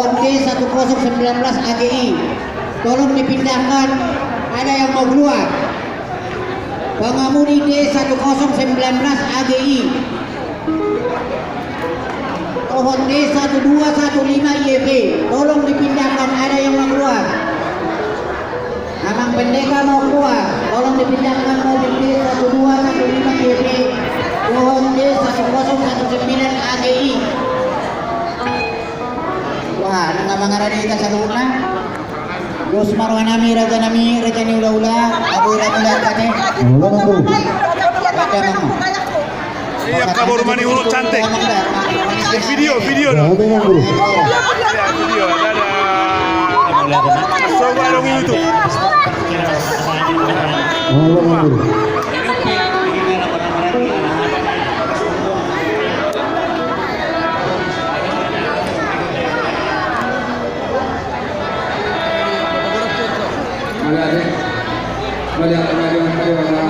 pohon D1019 AGI. Tolong dipindahkan, ada yang mau keluar. Pengemudi D1019 AGI. Pohon D1215 YB. Tolong dipindahkan, ada yang mau keluar. Abang Pendeka mau keluar. Tolong dipindahkan mobil D1215 YB. Pohon D1019 AGI. Wah, nggak mengarah di kita saluna. Terus marwanami raja nami raja ni ula-ula. Abu ula-ula kane. Iya, kabur mani urut cantik. Video dong. Ya, video ada. Coba dong YouTube.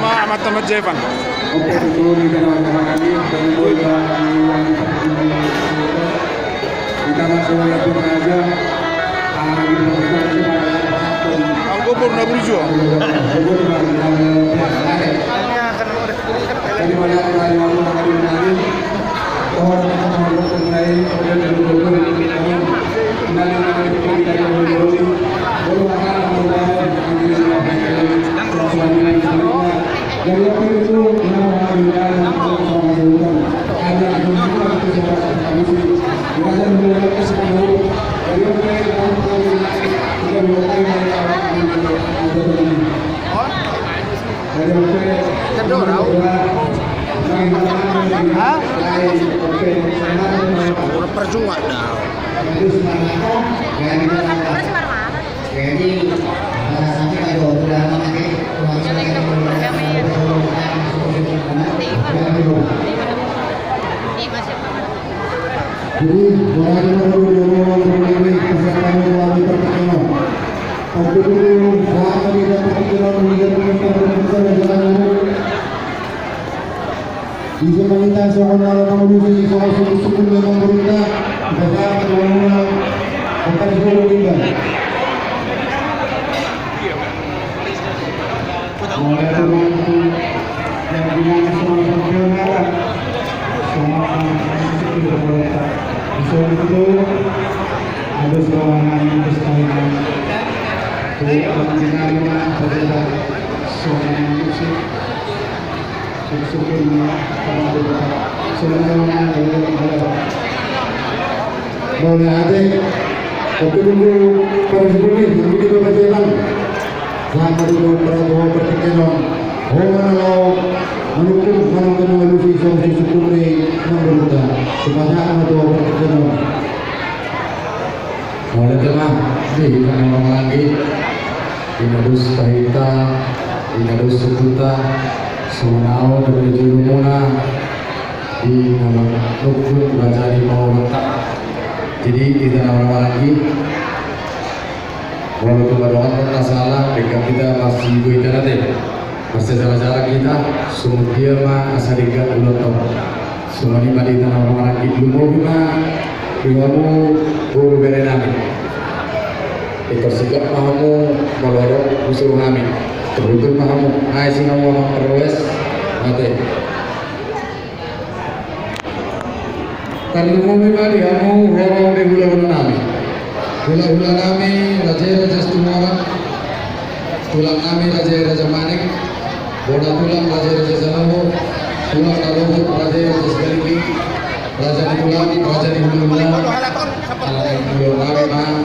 Amat tamat Jevan. Aku pernah berjuang. Perjuangan dah. Jadi sampai kalau sudah memakai bisa meminta soal mengurusi soal suku yang pemerintah bagaimana kewenangan akan seluruh tinggal. Mulai dari yang dimana soal perjalanan semua itu pemerintah. Soal itu ada serangan bersekalian. Penjengaran pada soal itu boleh ada tapi dulu pada sebelum begitu berjalan sama dulu Prabowo pertikaian orang mendukung orang menuju solusi sukuri memberita kebanyakan atau pertikaian boleh teman di mana lagi di Nadus Kahita di Nadus Sukuta Sunau dari Julumuna di nama Lukut baca di bawah letak. Jadi kita nama lagi walaupun berdoa tak salah dekat kita masih ibu kita nanti masih cara-cara kita semua dia mah asal dekat dulu tau semua ini pada kita nama lagi dulu mau bimamu guru berenami ikut sikap mahamu melorok usul kami kebetulan mahamu hai singa mau perwes mati kalau mau pribadi kamu orang di bulan nami raja Stumara tulang nami raja Manik bola tulang raja Salaho tulang Narohut raja Sekaliki raja di tulang raja di bulan alam yang nami